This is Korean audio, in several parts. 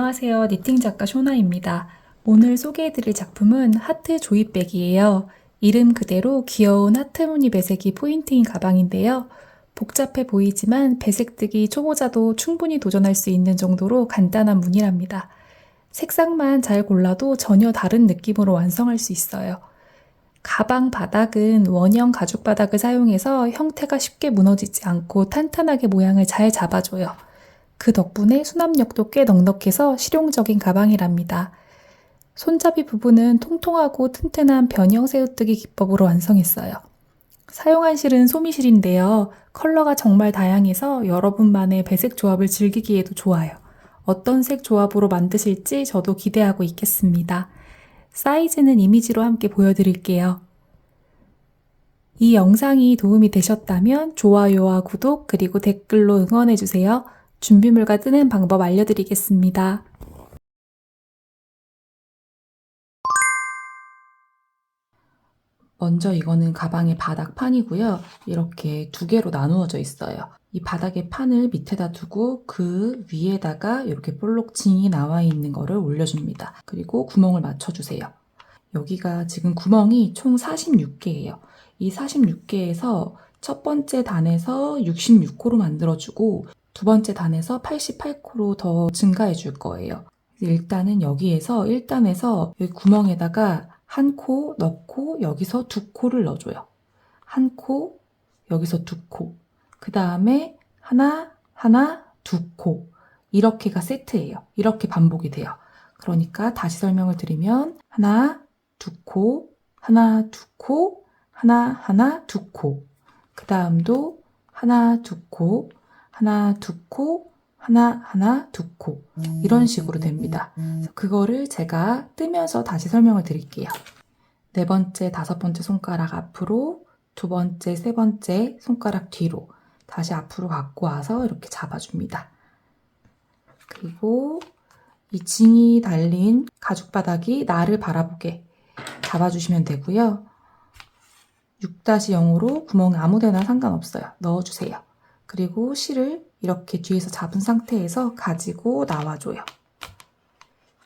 안녕하세요. 니팅 작가 쇼나입니다. 오늘 소개해드릴 작품은 하트 조이백이에요. 이름 그대로 귀여운 하트 무늬 배색이 포인트인 가방인데요. 복잡해 보이지만 배색뜨기 초보자도 충분히 도전할 수 있는 정도로 간단한 무늬랍니다. 색상만 잘 골라도 전혀 다른 느낌으로 완성할 수 있어요. 가방 바닥은 원형 가죽 바닥을 사용해서 형태가 쉽게 무너지지 않고 탄탄하게 모양을 잘 잡아줘요. 그 덕분에 수납력도 꽤 넉넉해서 실용적인 가방이랍니다. 손잡이 부분은 통통하고 튼튼한 변형 새우뜨기 기법으로 완성했어요. 사용한 실은 소미실인데요. 컬러가 정말 다양해서 여러분만의 배색 조합을 즐기기에도 좋아요. 어떤 색 조합으로 만드실지 저도 기대하고 있겠습니다. 사이즈는 이미지로 함께 보여드릴게요. 이 영상이 도움이 되셨다면 좋아요와 구독 그리고 댓글로 응원해주세요. 준비물과 뜨는 방법 알려드리겠습니다. 먼저 이거는 가방의 바닥판이고요. 이렇게 두 개로 나누어져 있어요. 이 바닥의 판을 밑에다 두고 그 위에다가 이렇게 볼록 징이 나와 있는 거를 올려줍니다. 그리고 구멍을 맞춰주세요. 여기가 지금 구멍이 총 46개예요. 이 46개에서 첫 번째 단에서 66코로 만들어주고 두 번째 단에서 88코로 더 증가해 줄 거예요. 일단은 여기에서 1단에서 여기 구멍에다가 한 코 넣고 여기서 두 코를 넣어줘요. 한 코, 여기서 두 코. 그 다음에 하나, 하나, 두 코. 이렇게가 세트예요. 이렇게 반복이 돼요. 그러니까 다시 설명을 드리면 하나, 두 코, 하나, 두 코, 하나, 하나, 두 코. 그 다음도 하나, 두 코, 하나, 두 코, 하나, 하나, 두 코. 이런 식으로 됩니다. 그거를 제가 뜨면서 다시 설명을 드릴게요. 네 번째, 다섯 번째 손가락 앞으로, 두 번째, 세 번째 손가락 뒤로 다시 앞으로 갖고 와서 이렇게 잡아줍니다. 그리고 이 징이 달린 가죽 바닥이 나를 바라보게 잡아주시면 되고요. 6-0으로 구멍 아무데나 상관없어요. 넣어주세요. 그리고 실을 이렇게 뒤에서 잡은 상태에서 가지고 나와줘요.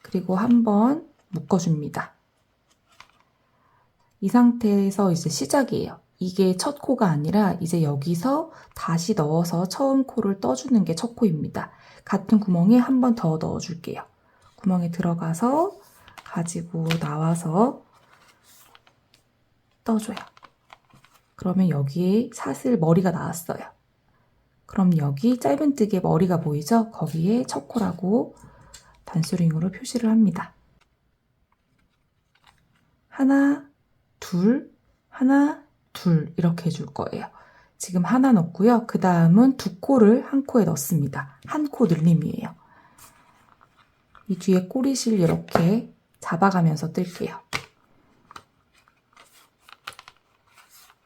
그리고 한번 묶어줍니다. 이 상태에서 이제 시작이에요. 이게 첫 코가 아니라 이제 여기서 다시 넣어서 처음 코를 떠주는 게 첫 코입니다. 같은 구멍에 한 번 더 넣어줄게요. 구멍에 들어가서 가지고 나와서 떠줘요. 그러면 여기에 사슬 머리가 나왔어요. 그럼 여기 짧은뜨기에 머리가 보이죠? 거기에 첫 코라고 단수링으로 표시를 합니다. 하나, 둘, 하나, 둘 이렇게 해줄 거예요. 지금 하나 넣고요. 그 다음은 두 코를 한 코에 넣습니다. 한 코 늘림이에요. 이 뒤에 꼬리실 이렇게 잡아가면서 뜰게요.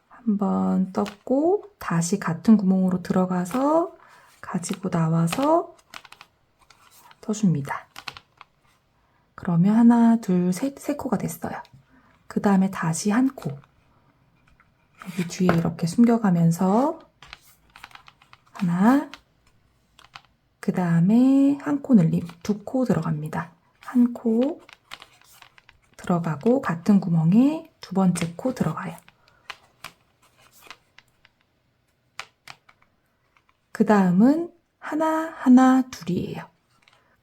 한번 떴고 다시 같은 구멍으로 들어가서 가지고 나와서 떠줍니다. 그러면 하나, 둘, 셋, 세 코가 됐어요. 그 다음에 다시 한 코. 여기 뒤에 이렇게 숨겨가면서 하나, 그 다음에 한 코 늘림, 두 코 들어갑니다. 한 코 들어가고 같은 구멍에 두 번째 코 들어가요. 그 다음은 하나, 하나, 둘이에요.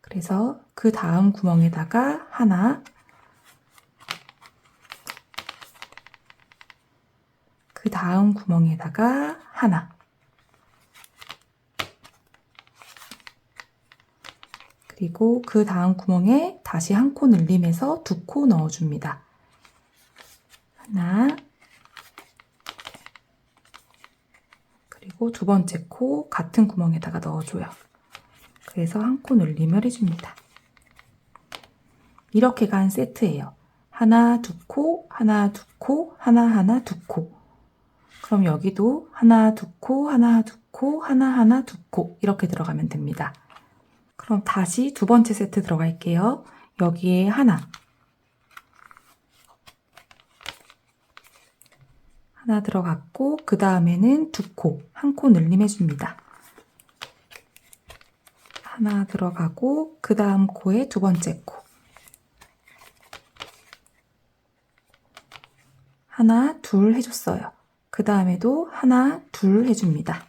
그래서 그 다음 구멍에다가 하나, 그 다음 구멍에다가 하나, 그리고 그 다음 구멍에 다시 한 코 늘림해서 두 코 넣어줍니다. 하나, 그리고 두 번째 코 같은 구멍에다가 넣어줘요. 그래서 한 코 늘림을 해줍니다. 이렇게 간 세트예요. 하나, 두 코, 하나, 두 코, 하나, 하나, 두 코. 그럼 여기도 하나, 두 코, 하나, 두 코, 하나, 하나, 두 코 이렇게 들어가면 됩니다. 그럼 다시 두 번째 세트 들어갈게요. 여기에 하나 들어갔고 그 다음에는 두 코, 한 코 늘림 해줍니다. 하나 들어가고 그 다음 코에 두 번째 코. 하나, 둘 해줬어요. 그 다음에도 하나, 둘 해줍니다.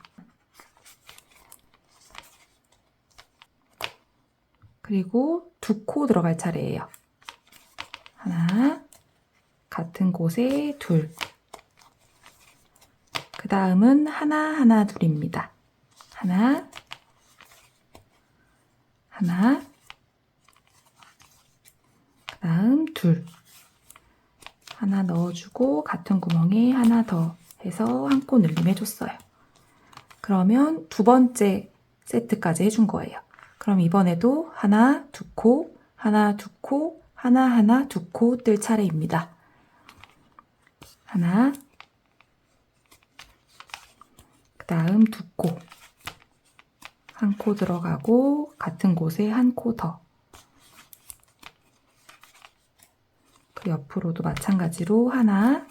그리고 두 코 들어갈 차례예요. 하나, 같은 곳에 둘. 그 다음은 하나, 하나, 둘입니다. 하나, 하나, 그 다음 둘. 하나 넣어주고 같은 구멍에 하나 더 해서 한 코 늘림 해줬어요. 그러면 두 번째 세트까지 해준 거예요. 그럼 이번에도 하나, 두 코, 하나, 두 코, 하나, 하나, 두 코 뜰 차례입니다. 하나, 그 다음 두 코, 한 코 들어가고 같은 곳에 한 코 더. 그 옆으로도 마찬가지로 하나,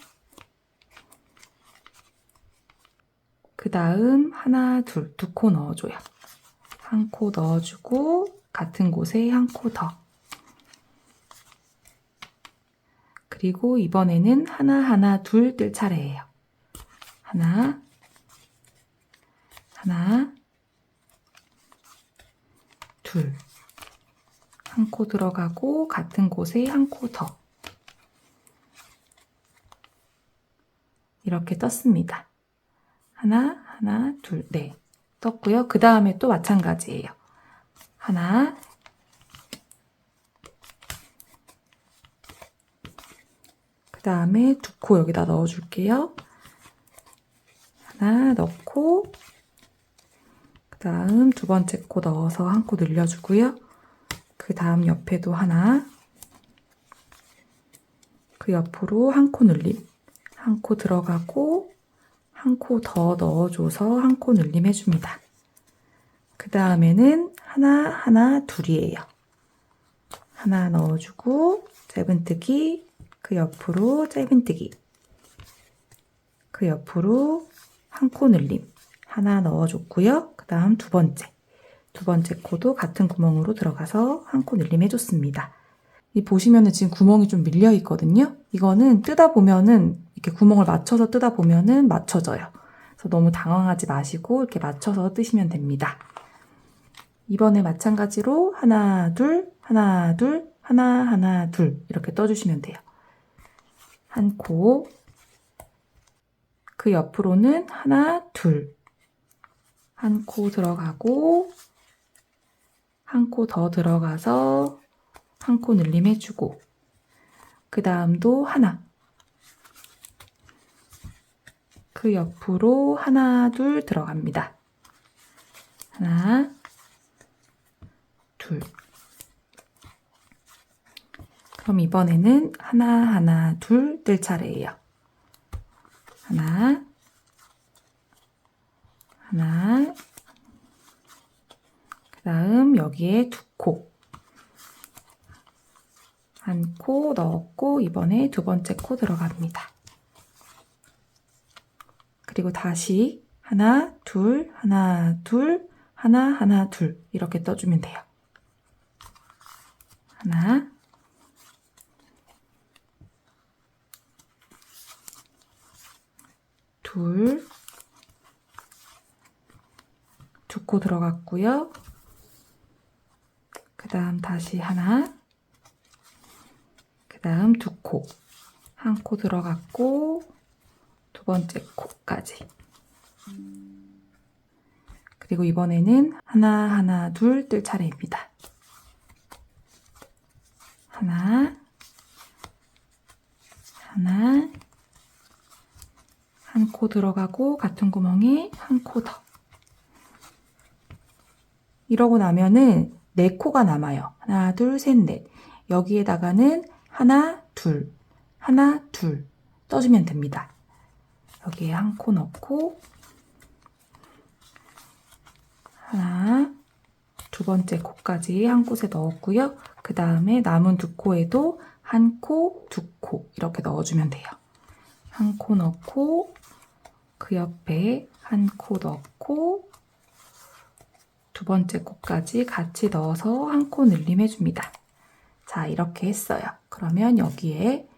그 다음 하나, 둘, 두 코 넣어줘요. 한 코 넣어주고 같은 곳에 한 코 더. 그리고 이번에는 하나, 하나, 둘 뜰 차례예요. 하나, 하나, 둘. 한 코 들어가고 같은 곳에 한 코 더. 이렇게 떴습니다. 하나, 하나, 둘, 네. 떴고요. 그 다음에 또 마찬가지예요. 하나, 그 다음에 두 코 여기다 넣어줄게요. 하나 넣고, 그 다음 두 번째 코 넣어서 한 코 늘려주고요. 그 다음 옆에도 하나, 그 옆으로 한 코 늘림, 한 코 들어가고 한 코 더 넣어줘서 한 코 늘림 해줍니다. 그 다음에는 하나, 하나, 둘이에요. 하나 넣어주고 짧은뜨기, 그 옆으로 짧은뜨기, 그 옆으로 한 코 늘림 하나 넣어줬고요. 그 다음 두 번째 코도 같은 구멍으로 들어가서 한 코 늘림 해줬습니다. 이 보시면은 지금 구멍이 좀 밀려 있거든요. 이거는 뜯다 보면은 이렇게 구멍을 맞춰서 뜯다 보면은 맞춰져요. 그래서 너무 당황하지 마시고 이렇게 맞춰서 뜨시면 됩니다. 이번에 마찬가지로 하나, 둘, 하나, 둘, 하나, 하나, 둘 이렇게 떠주시면 돼요. 한 코, 그 옆으로는 하나, 둘, 한 코 들어가고 한 코 더 들어가서 한 코 늘림 해주고 그 다음도 하나, 그 옆으로 하나, 둘 들어갑니다. 하나, 둘. 그럼 이번에는 하나, 하나, 둘 뜰 차례예요. 하나, 하나, 그 다음 여기에 두 코. 한 코 넣었고 이번에 두 번째 코 들어갑니다. 그리고 다시 하나, 둘, 하나, 둘, 하나, 하나, 둘 이렇게 떠주면 돼요. 하나, 둘, 두 코 들어갔고요. 그 다음 다시 하나, 그 다음 두 코, 한 코 들어갔고 두 번째 코까지. 그리고 이번에는 하나, 하나, 둘 뜰 차례입니다. 하나, 하나, 한 코 들어가고 같은 구멍에 한 코 더. 이러고 나면은 네 코가 남아요. 하나, 둘, 셋, 넷. 여기에다가는 하나, 둘, 하나, 둘 떠주면 됩니다. 여기에 한 코 넣고 하나, 두 번째 코까지 한 곳에 넣었고요. 그 다음에 남은 두 코에도 한 코, 두 코 이렇게 넣어주면 돼요. 한 코 넣고 그 옆에 한 코 넣고 두 번째 코까지 같이 넣어서 한 코 늘림해줍니다. 자, 이렇게 했어요. 그러면 여기에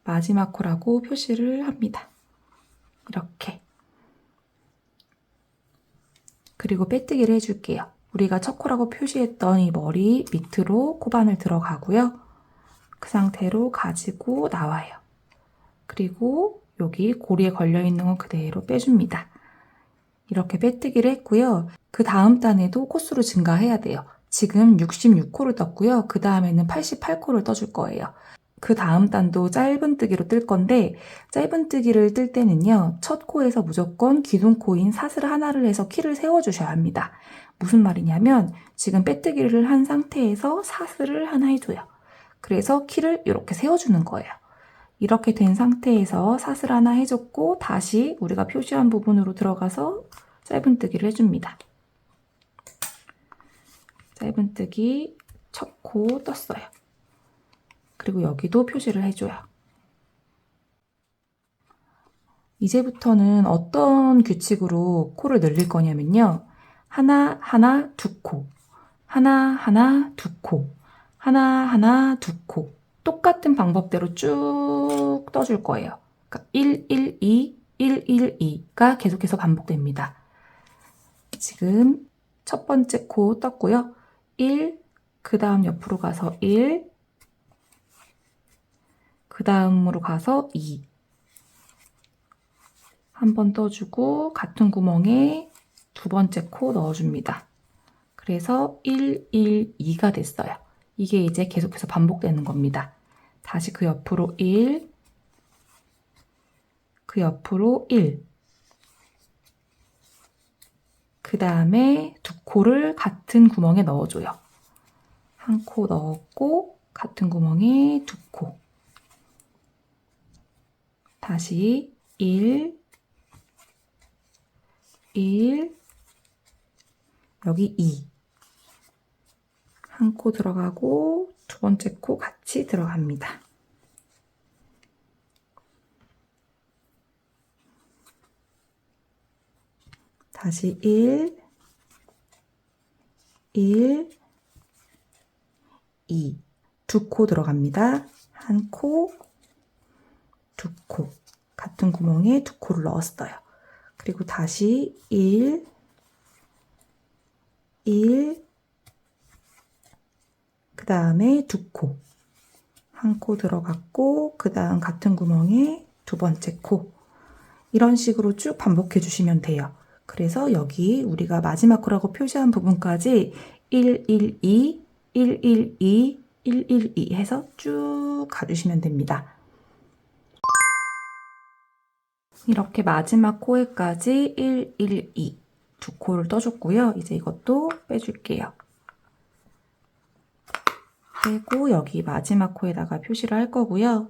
마지막 코라고 표시를 합니다. 이렇게. 그리고 빼뜨기를 해줄게요. 우리가 첫 코라고 표시했던 이 머리 밑으로 코바늘 들어가고요. 그 상태로 가지고 나와요. 그리고 여기 고리에 걸려있는 건 그대로 빼줍니다. 이렇게 빼뜨기를 했고요. 그 다음 단에도 코수를 증가해야 돼요. 지금 66코를 떴고요. 그 다음에는 88코를 떠줄 거예요. 그 다음 단도 짧은뜨기로 뜰 건데 짧은뜨기를 뜰 때는요. 첫 코에서 무조건 기둥코인 사슬 하나를 해서 키를 세워주셔야 합니다. 무슨 말이냐면 지금 빼뜨기를 한 상태에서 사슬을 하나 해줘요. 그래서 키를 이렇게 세워주는 거예요. 이렇게 된 상태에서 사슬 하나 해줬고 다시 우리가 표시한 부분으로 들어가서 짧은뜨기를 해줍니다. 짧은뜨기 첫 코 떴어요. 그리고 여기도 표시를 해줘요. 이제부터는 어떤 규칙으로 코를 늘릴 거냐면요. 하나, 하나, 두 코. 하나, 하나, 두 코. 하나, 하나, 두 코. 똑같은 방법대로 쭉 떠줄 거예요. 그러니까 1, 1, 2, 1, 1, 2가 계속해서 반복됩니다. 지금 첫 번째 코 떴고요. 1, 그 다음 옆으로 가서 1, 그 다음으로 가서 2. 한 번 떠주고 같은 구멍에 두 번째 코 넣어줍니다. 그래서 1, 1, 2가 됐어요. 이게 이제 계속해서 반복되는 겁니다. 다시 그 옆으로 1, 그 옆으로 1. 그 다음에 두 코를 같은 구멍에 넣어줘요. 한 코 넣었고 같은 구멍에 두 코. 다시 1, 1, 여기 2. 한 코 들어가고 두 번째 코 같이 들어갑니다. 다시 1, 1, 2. 두 코 들어갑니다. 한 코, 두 코. 같은 구멍에 두 코를 넣었어요. 그리고 다시 1, 1, 그 다음에 두 코. 한 코 들어갔고 그 다음 같은 구멍에 두 번째 코. 이런 식으로 쭉 반복해 주시면 돼요. 그래서 여기 우리가 마지막 코라고 표시한 부분까지 1, 1, 2, 1, 1, 2, 1, 1, 2 해서 쭉 가주시면 됩니다. 이렇게 마지막 코에까지 1, 1, 2 두 코를 떠줬고요. 이제 이것도 빼줄게요. 빼고 여기 마지막 코에다가 표시를 할 거고요.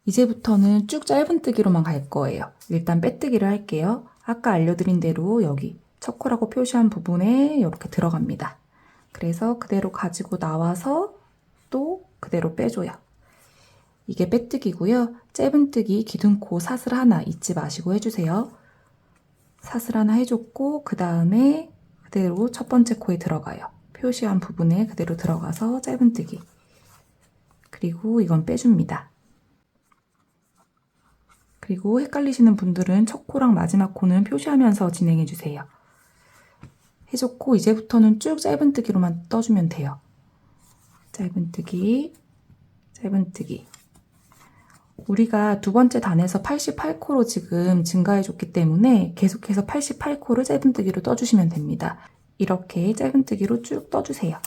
이제부터는 쭉 짧은뜨기로만 갈 거예요. 일단 빼뜨기를 할게요. 아까 알려드린 대로 여기 첫 코라고 표시한 부분에 이렇게 들어갑니다. 그래서 그대로 가지고 나와서 또 그대로 빼줘요. 이게 빼뜨기고요. 짧은뜨기 기둥코 사슬 하나 잊지 마시고 해주세요. 사슬 하나 해줬고 그 다음에 그대로 첫 번째 코에 들어가요. 표시한 부분에 그대로 들어가서 짧은뜨기. 그리고 이건 빼줍니다. 그리고 헷갈리시는 분들은 첫 코랑 마지막 코는 표시하면서 진행해주세요. 해줬고 이제부터는 쭉 짧은뜨기로만 떠주면 돼요. 짧은뜨기, 짧은뜨기. 우리가 두 번째 단에서 88코로 지금 증가해줬기 때문에 계속해서 88코를 짧은뜨기로 떠주시면 됩니다. 이렇게 짧은뜨기로 쭉 떠주세요.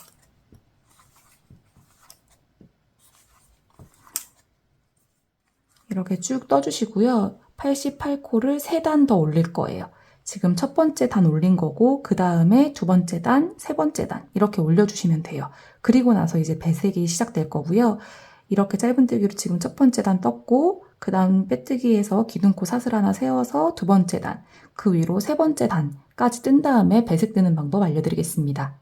이렇게 쭉 떠주시고요. 88코를 3단 더 올릴 거예요. 지금 첫 번째 단 올린 거고 그 다음에 두 번째 단, 세 번째 단 이렇게 올려주시면 돼요. 그리고 나서 이제 배색이 시작될 거고요. 이렇게 짧은뜨기로 지금 첫 번째 단 떴고 그 다음 빼뜨기에서 기둥코 사슬 하나 세워서 두 번째 단, 그 위로 세 번째 단까지 뜬 다음에 배색 뜨는 방법 알려드리겠습니다.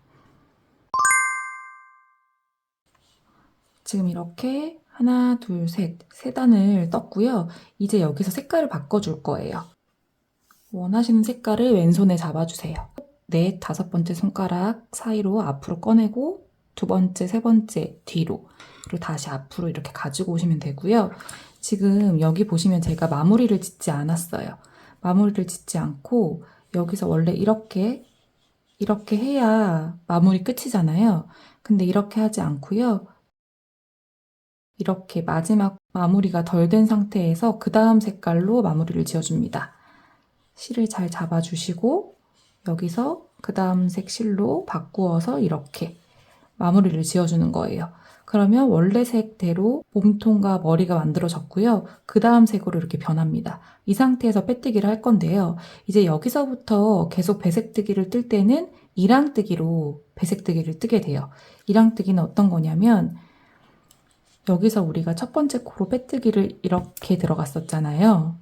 지금 이렇게 하나, 둘, 셋, 세 단을 떴고요. 이제 여기서 색깔을 바꿔줄 거예요. 원하시는 색깔을 왼손에 잡아주세요. 넷, 다섯 번째 손가락 사이로 앞으로 꺼내고 두 번째, 세 번째 뒤로, 그리고 다시 앞으로 이렇게 가지고 오시면 되고요. 지금 여기 보시면 제가 마무리를 짓지 않았어요. 마무리를 짓지 않고 여기서 원래 이렇게 해야 마무리 끝이잖아요. 근데 이렇게 하지 않고요. 이렇게 마지막 마무리가 덜 된 상태에서 그 다음 색깔로 마무리를 지어줍니다. 실을 잘 잡아주시고 여기서 그 다음 색 실로 바꾸어서 이렇게 마무리를 지어주는 거예요. 그러면 원래 색대로 몸통과 머리가 만들어졌고요. 그 다음 색으로 이렇게 변합니다. 이 상태에서 빼뜨기를 할 건데요. 이제 여기서부터 계속 배색뜨기를 뜰 때는 이랑뜨기로 배색뜨기를 뜨게 돼요. 이랑뜨기는 어떤 거냐면 여기서 우리가 첫 번째 코로 빼뜨기를 이렇게 들어갔었잖아요.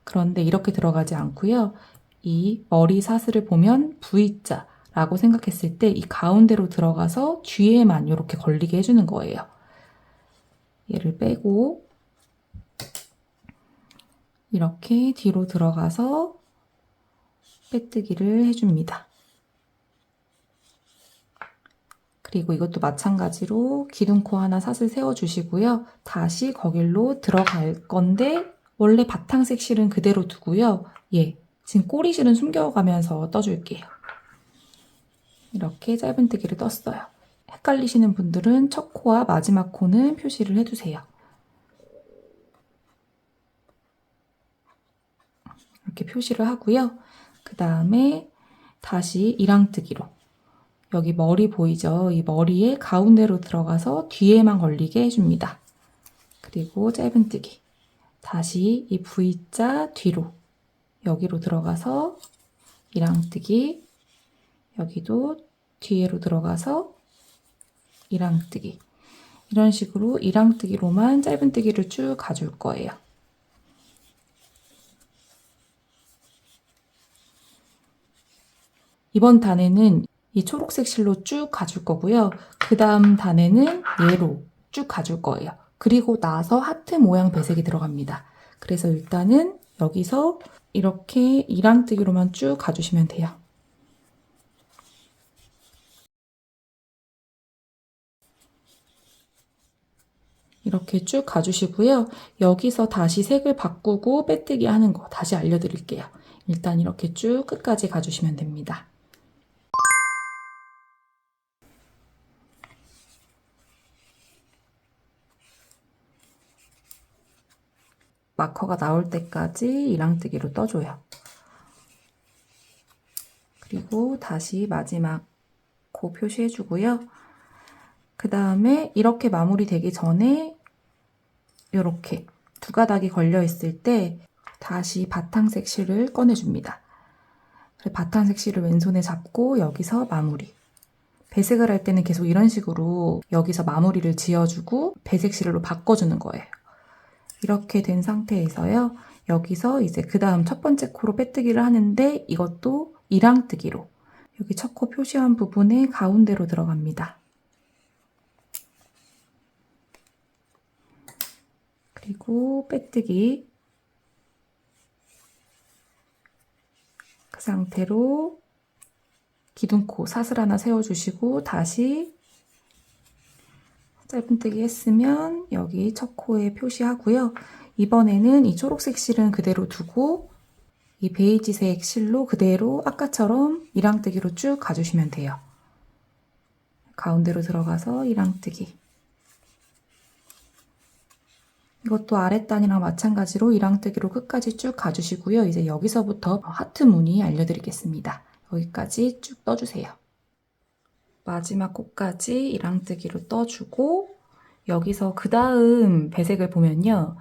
그런데 이렇게 들어가지 않고요. 이 머리 사슬을 보면 V자라고 생각했을 때 이 가운데로 들어가서 뒤에만 이렇게 걸리게 해주는 거예요. 얘를 빼고 이렇게 뒤로 들어가서 빼뜨기를 해줍니다. 그리고 이것도 마찬가지로 기둥코 하나 사슬 세워주시고요. 다시 거길로 들어갈 건데 원래 바탕색 실은 그대로 두고요. 지금 꼬리 실은 숨겨가면서 떠줄게요. 이렇게 짧은뜨기를 떴어요. 헷갈리시는 분들은 첫 코와 마지막 코는 표시를 해두세요. 이렇게 표시를 하고요. 그 다음에 다시 이랑뜨기로 여기 머리 보이죠? 이 머리에 가운데로 들어가서 뒤에만 걸리게 해줍니다. 그리고 짧은뜨기 다시 이 V자 뒤로 여기로 들어가서 이랑뜨기 여기도 뒤에로 들어가서 이랑뜨기 이런 식으로 이랑뜨기로만 짧은뜨기를 쭉 가줄 거예요. 이번 단에는 이 초록색 실로 쭉 가줄 거고요. 그 다음 단에는 얘로 쭉 가줄 거예요. 그리고 나서 하트 모양 배색이 들어갑니다. 그래서 일단은 여기서 이렇게 이랑뜨기로만 쭉 가주시면 돼요. 이렇게 쭉 가주시고요. 여기서 다시 색을 바꾸고 빼뜨기 하는 거 다시 알려드릴게요. 일단 이렇게 쭉 끝까지 가주시면 됩니다. 마커가 나올 때까지 이랑뜨기로 떠줘요. 그리고 다시 마지막 코 표시해주고요. 그 다음에 이렇게 마무리되기 전에 이렇게 두 가닥이 걸려 있을 때 다시 바탕색 실을 꺼내줍니다. 바탕색 실을 왼손에 잡고 여기서 마무리. 배색을 할 때는 계속 이런 식으로 여기서 마무리를 지어주고 배색 실로 바꿔주는 거예요. 이렇게 된 상태에서요. 여기서 이제 그 다음 첫 번째 코로 빼뜨기를 하는데 이것도 이랑뜨기로 여기 첫 코 표시한 부분에 가운데로 들어갑니다. 그리고 빼뜨기 그 상태로 기둥코 사슬 하나 세워주시고 다시 짧은뜨기 했으면 여기 첫 코에 표시하고요. 이번에는 이 초록색 실은 그대로 두고 이 베이지색 실로 그대로 아까처럼 이랑뜨기로 쭉 가주시면 돼요. 가운데로 들어가서 이랑뜨기. 이것도 아랫단이랑 마찬가지로 이랑뜨기로 끝까지 쭉 가주시고요. 이제 여기서부터 하트 무늬 알려드리겠습니다. 여기까지 쭉 떠주세요. 마지막 코까지 이랑뜨기로 떠주고 여기서 그 다음 배색을 보면요.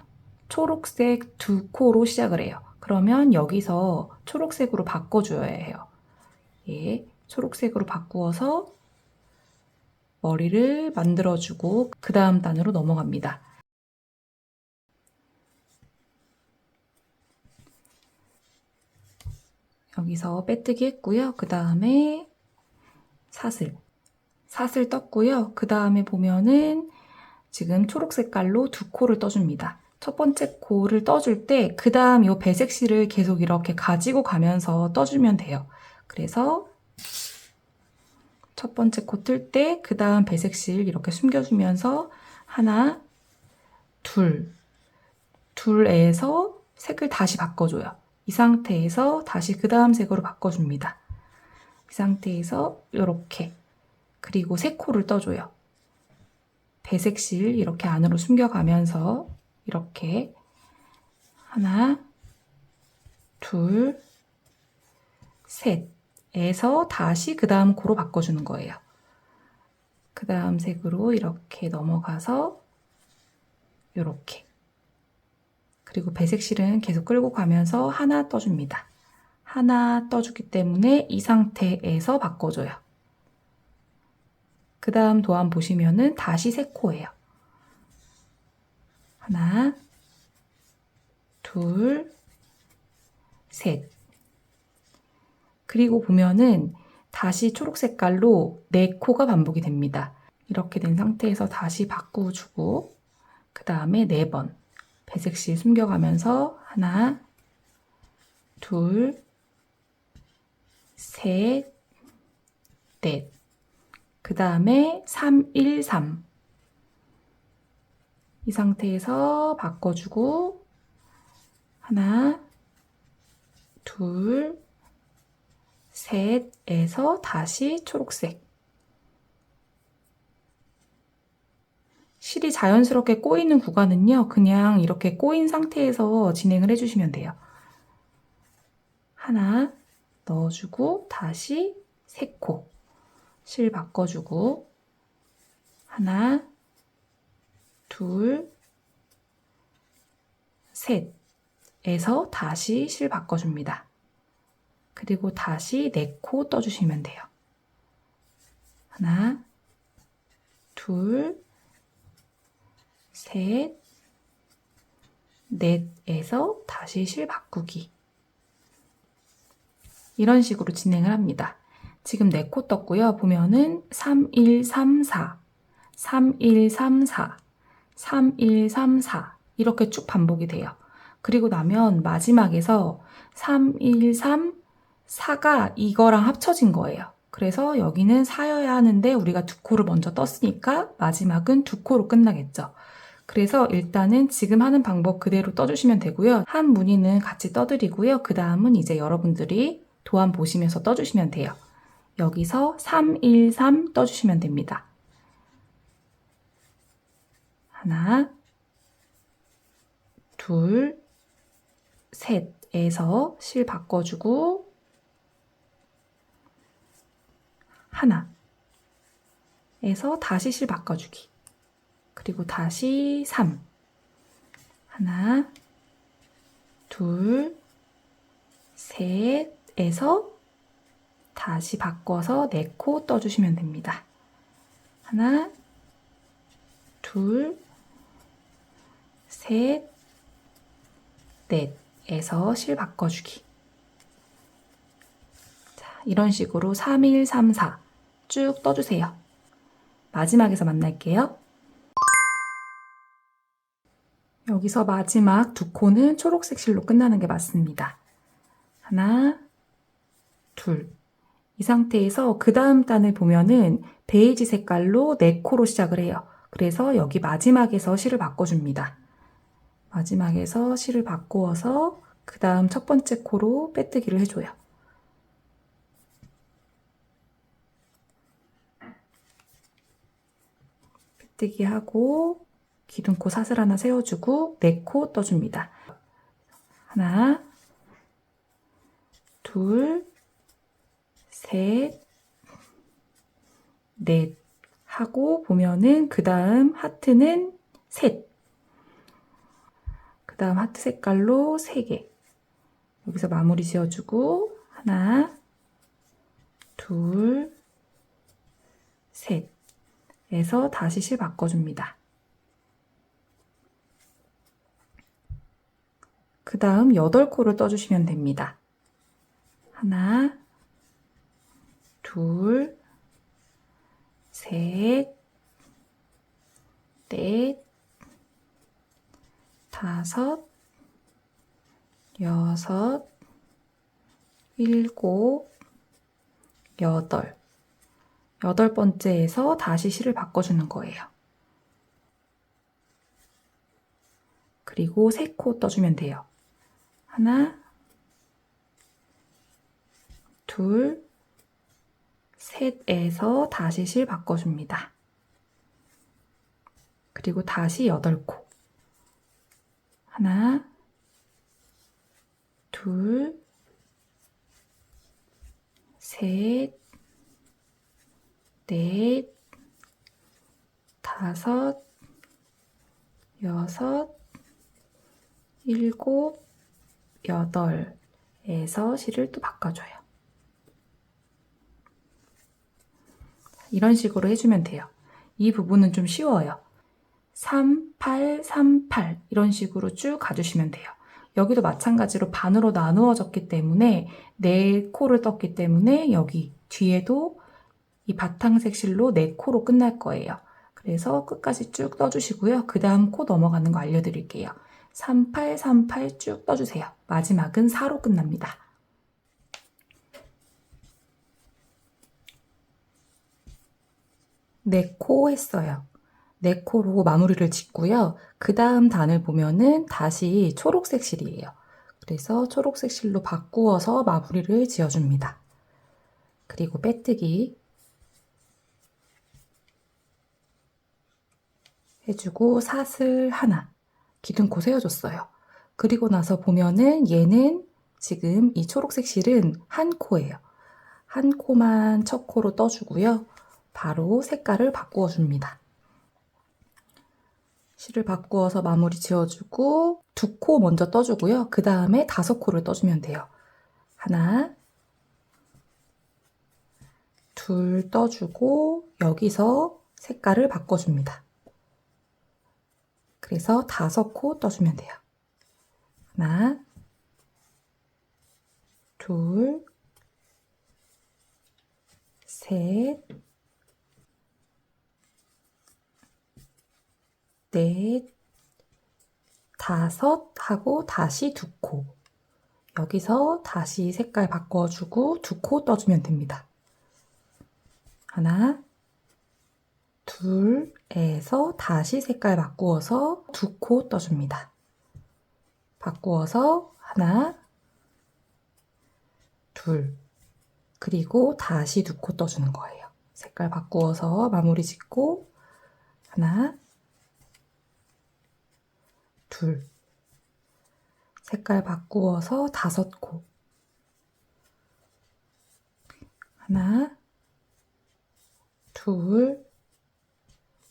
초록색 두 코로 시작을 해요. 그러면 여기서 초록색으로 바꿔줘야 해요. 초록색으로 바꾸어서 머리를 만들어주고 그 다음 단으로 넘어갑니다. 여기서 빼뜨기 했고요. 그 다음에 사슬 떴고요. 그 다음에 보면은 지금 초록 색깔로 두 코를 떠줍니다. 첫 번째 코를 떠줄 때 그 다음 이 배색 실을 계속 이렇게 가지고 가면서 떠주면 돼요. 그래서 첫 번째 코 뜰 때 그 다음 배색 실 이렇게 숨겨주면서 하나, 둘에서 색을 다시 바꿔줘요. 이 상태에서 다시 그 다음 색으로 바꿔줍니다. 이 상태에서 이렇게, 그리고 세 코를 떠줘요. 배색실 이렇게 안으로 숨겨가면서 이렇게 하나, 둘, 셋에서 다시 그 다음 코로 바꿔주는 거예요. 그 다음 색으로 이렇게 넘어가서 이렇게, 그리고 배색실은 계속 끌고 가면서 하나 떠줍니다. 하나 떠주기 때문에 이 상태에서 바꿔줘요. 그 다음 도안 보시면은 다시 세 코예요. 하나, 둘, 셋. 그리고 보면은 다시 초록 색깔로 네 코가 반복이 됩니다. 이렇게 된 상태에서 다시 바꾸주고 그 다음에 4번 배색실 숨겨가면서 하나, 둘, 셋, 넷. 그 다음에 3, 1, 3. 이 상태에서 바꿔주고 하나, 둘, 셋에서 다시 초록색. 실이 자연스럽게 꼬이는 구간은요, 그냥 이렇게 꼬인 상태에서 진행을 해주시면 돼요. 하나 넣어주고 다시 세 코. 실 바꿔주고 하나, 둘, 셋에서 다시 실 바꿔줍니다. 그리고 다시 4코 떠주시면 돼요. 하나, 둘, 셋, 넷에서 다시 실 바꾸기. 이런 식으로 진행을 합니다. 지금 4코 떴고요. 보면은 3, 1, 3, 4, 3, 1, 3, 4, 3, 1, 3, 4 이렇게 쭉 반복이 돼요. 그리고 나면 마지막에서 3, 1, 3, 4가 이거랑 합쳐진 거예요. 그래서 여기는 4여야 하는데 우리가 2코를 먼저 떴으니까 마지막은 2코로 끝나겠죠. 그래서 일단은 지금 하는 방법 그대로 떠주시면 되고요. 한 무늬는 같이 떠드리고요. 그 다음은 이제 여러분들이 도안 보시면서 떠주시면 돼요. 여기서 3, 1, 3 떠주시면 됩니다. 하나, 둘, 셋에서 실 바꿔주고 하나에서 다시 실 바꿔주기. 그리고 다시 3. 하나, 둘, 셋에서 다시 바꿔서 4코 떠주시면 됩니다. 하나, 둘, 셋, 넷에서 실 바꿔주기. 자, 이런 식으로 3, 1, 3, 4 쭉 떠주세요. 마지막에서 만날게요. 여기서 마지막 2코는 초록색 실로 끝나는 게 맞습니다. 하나, 둘. 이 상태에서 그 다음 단을 보면은 베이지 색깔로 4코로 시작을 해요. 그래서 여기 마지막에서 실을 바꿔줍니다. 마지막에서 실을 바꾸어서 그 다음 첫 번째 코로 빼뜨기를 해줘요. 빼뜨기 하고 기둥코 사슬 하나 세워주고 4코 떠줍니다. 하나, 둘, 셋, 넷 하고 보면은 그 다음 하트는 셋. 그 다음 하트 색깔로 3개. 여기서 마무리 지어주고 하나, 둘, 셋에서 다시 실 바꿔줍니다. 그 다음 8코를 떠주시면 됩니다. 하나, 둘, 셋, 넷, 다섯, 여섯, 일곱, 여덟. 여덟 번째에서 다시 실을 바꿔주는 거예요. 그리고 3코 떠주면 돼요. 하나, 둘, 셋에서 다시 실 바꿔줍니다. 그리고 다시 8코. 하나, 둘, 셋, 넷, 다섯, 여섯, 일곱, 여덟에서 실을 또 바꿔줘요. 이런 식으로 해주면 돼요. 이 부분은 좀 쉬워요. 3, 8, 3, 8 이런 식으로 쭉 가주시면 돼요. 여기도 마찬가지로 반으로 나누어졌기 때문에 4코를 떴기 때문에 여기 뒤에도 이 바탕색 실로 4코로 끝날 거예요. 그래서 끝까지 쭉 떠주시고요. 그 다음 코 넘어가는 거 알려드릴게요. 3, 8, 3, 8 쭉 떠주세요. 마지막은 4로 끝납니다. 네 코 했어요. 4코로 마무리를 짓고요. 그 다음 단을 보면은 다시 초록색 실이에요. 그래서 초록색 실로 바꾸어서 마무리를 지어줍니다. 그리고 빼뜨기 해주고 사슬 하나, 기둥코 세워줬어요. 그리고 나서 보면은 얘는 지금 이 초록색 실은 한 코예요. 한 코만 첫 코로 떠주고요. 바로 색깔을 바꾸어 줍니다. 실을 바꾸어서 마무리 지어주고 2코 먼저 떠주고요. 그 다음에 5코를 떠주면 돼요. 하나, 둘 떠주고 여기서 색깔을 바꿔줍니다. 그래서 5코 떠주면 돼요. 하나, 둘, 셋, 넷, 5 하고 다시 2코. 여기서 다시 색깔 바꿔주고 2코 떠주면 됩니다. 하나, 둘에서 다시 색깔 바꾸어서 2코 떠줍니다. 바꾸어서 하나, 둘, 그리고 다시 2코 떠주는 거예요. 색깔 바꾸어서 마무리 짓고 하나, 둘, 색깔 바꾸어서 5코. 하나, 둘,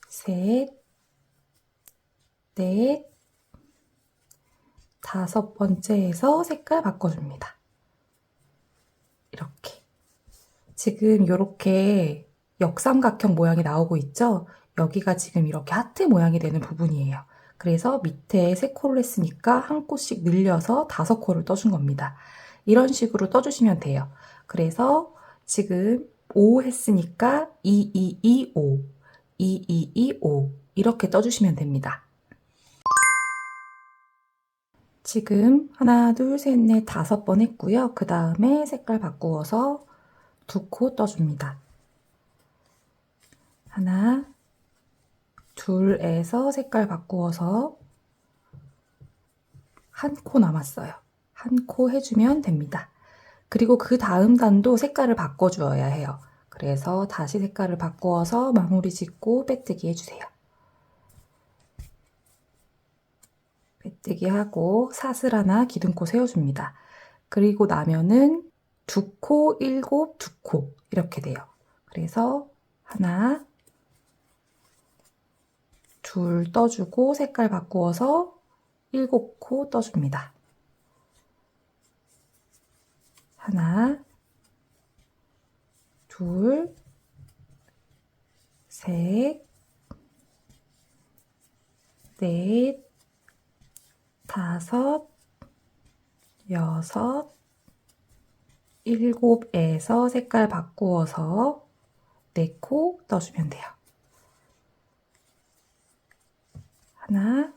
셋, 넷, 5번째에서 색깔 바꿔줍니다. 이렇게. 지금 이렇게 역삼각형 모양이 나오고 있죠? 여기가 지금 이렇게 하트 모양이 되는 부분이에요. 그래서 밑에 3코를 했으니까 한 코씩 늘려서 5코를 떠준 겁니다. 이런 식으로 떠주시면 돼요. 그래서 지금 5 했으니까 2, 2, 2, 5, 2, 2, 2, 5 이렇게 떠주시면 됩니다. 지금 하나, 둘, 셋, 넷, 5번 했고요. 그 다음에 색깔 바꾸어서 2코 떠줍니다. 하나, 둘에서 색깔 바꾸어서 한 코 남았어요. 한 코 해주면 됩니다. 그리고 그 다음 단도 색깔을 바꿔주어야 해요. 그래서 다시 색깔을 바꾸어서 마무리 짓고 빼뜨기 해주세요. 빼뜨기 하고 사슬 하나 기둥코 세워줍니다. 그리고 나면은 2코, 7, 2코 이렇게 돼요. 그래서 하나, 둘 떠주고 색깔 바꾸어서 7코 떠줍니다. 하나, 둘, 셋, 넷, 5, 6, 7에서 색깔 바꾸어서 4코 떠주면 돼요. 하나,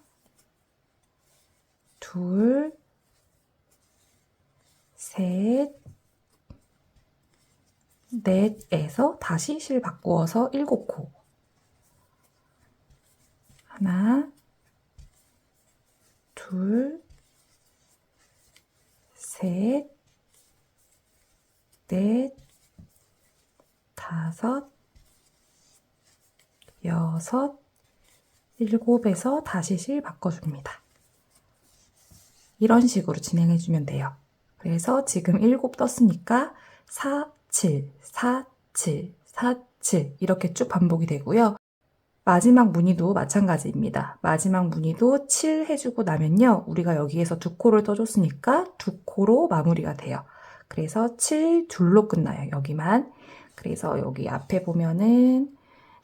둘, 셋, 넷에서 다시 실 바꾸어서 7코. 하나, 둘, 셋, 넷, 다섯, 여섯, 7에서 다시 실 바꿔줍니다. 이런 식으로 진행해주면 돼요. 그래서 지금 7 떴으니까 4, 7, 4, 7, 4, 7 이렇게 쭉 반복이 되고요. 마지막 무늬도 마찬가지입니다. 마지막 무늬도 7 해주고 나면요. 우리가 여기에서 2코를 떠줬으니까 2코로 마무리가 돼요. 그래서 7 둘로 끝나요. 여기만. 그래서 여기 앞에 보면은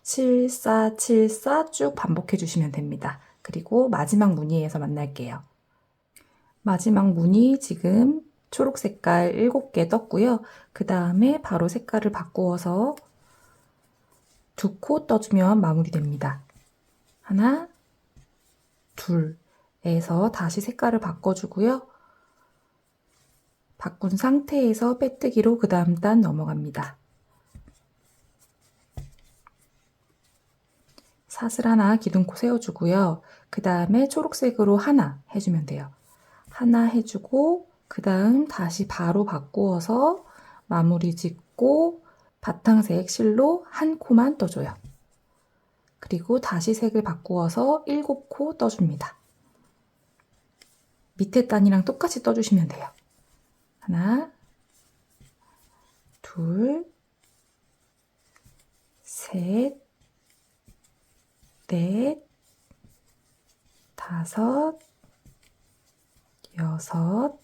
7, 4, 7, 4 쭉 반복해 주시면 됩니다. 그리고 마지막 무늬에서 만날게요. 마지막 무늬 지금 초록 색깔 7개 떴고요. 그 다음에 바로 색깔을 바꾸어서 2코 떠주면 마무리됩니다. 하나, 둘에서 다시 색깔을 바꿔주고요. 바꾼 상태에서 빼뜨기로 그 다음 단 넘어갑니다. 사슬 하나 기둥코 세워주고요. 그 다음에 초록색으로 하나 해주면 돼요. 하나 해주고 그 다음 다시 바로 바꾸어서 마무리 짓고 바탕색 실로 한 코만 떠줘요. 그리고 다시 색을 바꾸어서 7코 떠줍니다. 밑에 단이랑 똑같이 떠주시면 돼요. 하나, 둘, 셋, 넷, 다섯, 여섯,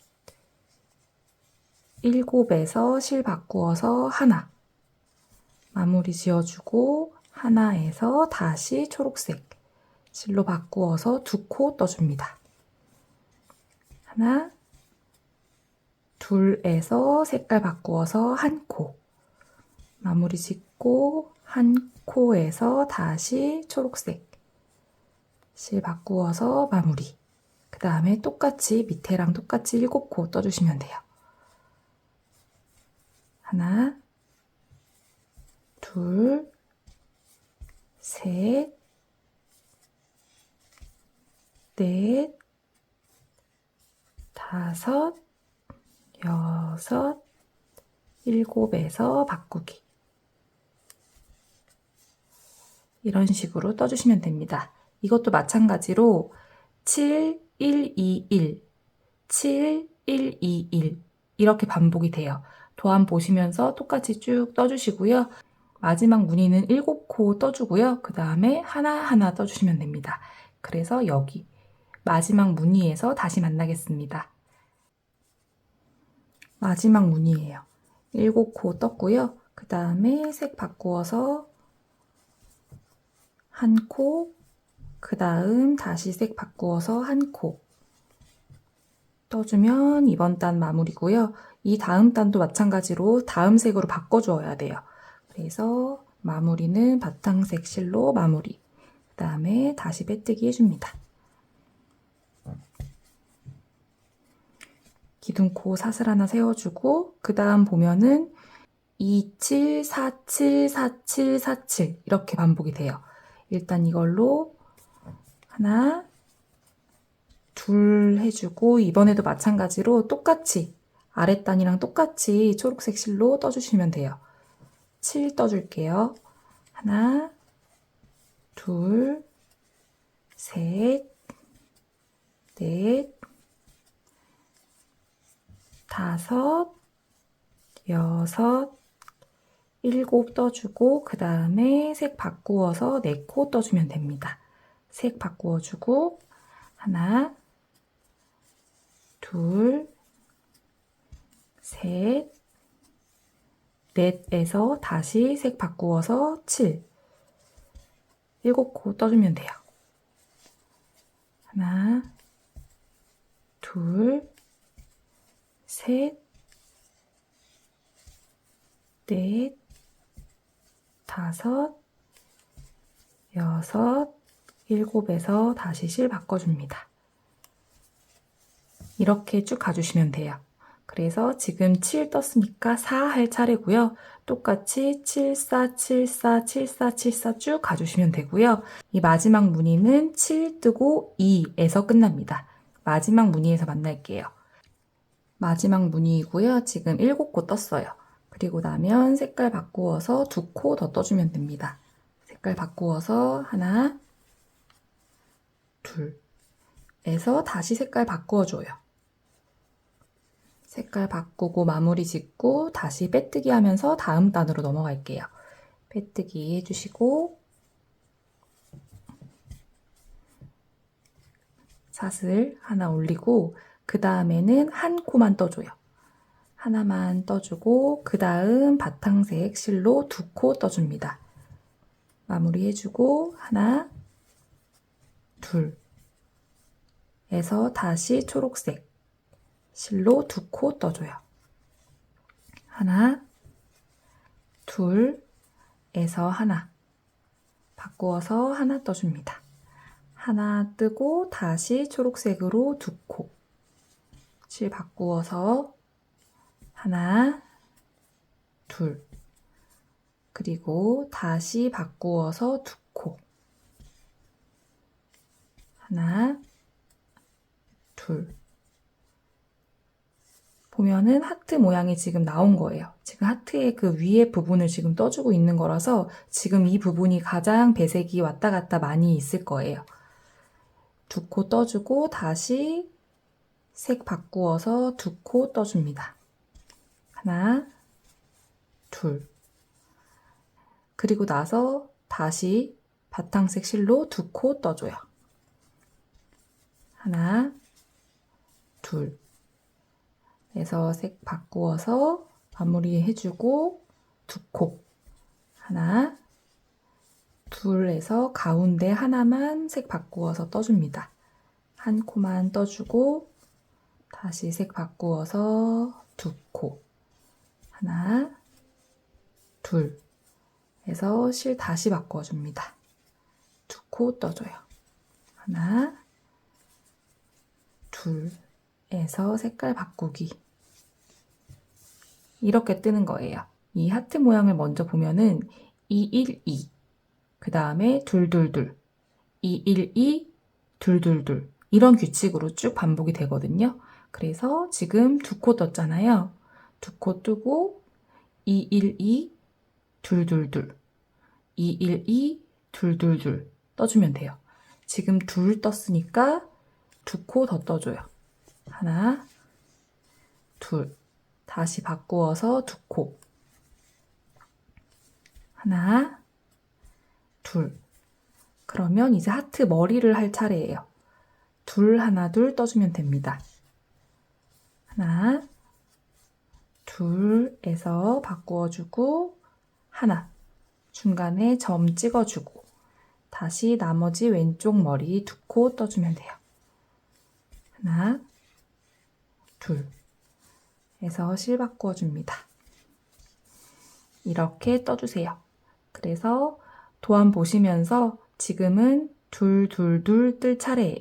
7에서 실 바꾸어서 하나 마무리 지어주고 하나에서 다시 초록색 실로 바꾸어서 2코 떠줍니다. 하나, 둘에서 색깔 바꾸어서 한 코 마무리 짓고 한 코에서 다시 초록색 실 바꾸어서 마무리. 그 다음에 똑같이 밑에랑 똑같이 7코 떠주시면 돼요. 하나, 둘, 셋, 넷, 다섯, 여섯, 7에서 바꾸기. 이런 식으로 떠주시면 됩니다. 이것도 마찬가지로 7, 1, 2, 1, 7, 1, 2, 1 이렇게 반복이 돼요. 도안 보시면서 똑같이 쭉 떠주시고요. 마지막 무늬는 7코 떠주고요. 그 다음에 하나하나 떠주시면 됩니다. 그래서 여기 마지막 무늬에서 다시 만나겠습니다. 마지막 무늬예요. 7코 떴고요. 그 다음에 색 바꾸어서 한 코, 그 다음 다시 색 바꾸어서 한 코 떠주면 이번 단 마무리고요. 이 다음 단도 마찬가지로 다음 색으로 바꿔주어야 돼요. 그래서 마무리는 바탕색 실로 마무리. 그 다음에 다시 빼뜨기 해줍니다. 기둥코 사슬 하나 세워주고 그 다음 보면은 27, 47, 47, 47 이렇게 반복이 돼요. 일단 이걸로 하나, 둘 해주고 이번에도 마찬가지로 똑같이 아랫단이랑 똑같이 초록색 실로 떠주시면 돼요. 7 떠줄게요. 하나, 둘, 셋, 넷, 다섯, 여섯, 7 떠주고 그 다음에 색 바꾸어서 4코 떠주면 됩니다. 색 바꾸어주고 하나, 둘, 셋, 넷에서 다시 색 바꾸어서 7, 7코 떠주면 돼요. 하나, 둘, 셋, 넷, 다섯, 여섯, 7에서 다시 실 바꿔줍니다. 이렇게 쭉 가주시면 돼요. 그래서 지금 7 떴으니까 4 할 차례고요. 똑같이 7, 4, 7, 4, 7, 4, 7, 4 쭉 가주시면 되고요. 이 마지막 무늬는 7 뜨고 2에서 끝납니다. 마지막 무늬에서 만날게요. 마지막 무늬이고요. 지금 7코 떴어요. 그리고 나면 색깔 바꾸어서 2코 더 떠주면 됩니다. 색깔 바꾸어서 하나, 둘에서 다시 색깔 바꾸어줘요. 색깔 바꾸고 마무리 짓고 다시 빼뜨기 하면서 다음 단으로 넘어갈게요. 빼뜨기 해주시고 사슬 하나 올리고 그 다음에는 한 코만 떠줘요. 하나만 떠주고 그 다음 바탕색 실로 2코 떠줍니다. 마무리 해주고 하나, 둘에서 다시 초록색 실로 2코 떠줘요. 하나, 둘에서 하나 바꾸어서 하나 떠줍니다. 하나 뜨고 다시 초록색으로 2코 실 바꾸어서 하나, 둘 그리고 다시 바꾸어서 2코 하나, 둘 보면은 하트 모양이 지금 나온 거예요. 지금 하트의 그 위에 부분을 지금 떠주고 있는 거라서 지금 이 부분이 가장 배색이 왔다 갔다 많이 있을 거예요. 2코 떠주고 다시 색 바꾸어서 2코 떠줍니다. 하나, 둘 그리고 나서 다시 바탕색 실로 2코 떠줘요. 하나, 둘 에서 색 바꾸어서 마무리 해주고 2코 하나, 둘에서 가운데 하나만 색 바꾸어서 떠줍니다. 한 코만 떠주고 다시 색 바꾸어서 2코 하나, 둘에서 실 다시 바꿔줍니다. 2코 떠줘요. 하나, 둘에서 색깔 바꾸기 이렇게 뜨는 거예요. 이 하트 모양을 먼저 보면은 212, 그 다음에 222, 212, 222 이런 규칙으로 쭉 반복이 되거든요. 그래서 지금 2코 떴잖아요. 2코 뜨고 212, 222, 212, 222 떠주면 돼요. 지금 2 떴으니까 2코 더 떠줘요. 하나, 둘 다시 바꾸어서 2코 하나, 둘 그러면 이제 하트 머리를 할 차례예요. 하나, 둘 떠주면 됩니다. 하나, 둘에서 바꾸어주고 하나, 중간에 점 찍어주고 다시 나머지 왼쪽 머리 2코 떠주면 돼요. 하나, 둘에서 실 바꾸어줍니다. 이렇게 떠주세요. 그래서 도안 보시면서 지금은 둘 뜰 차례예요.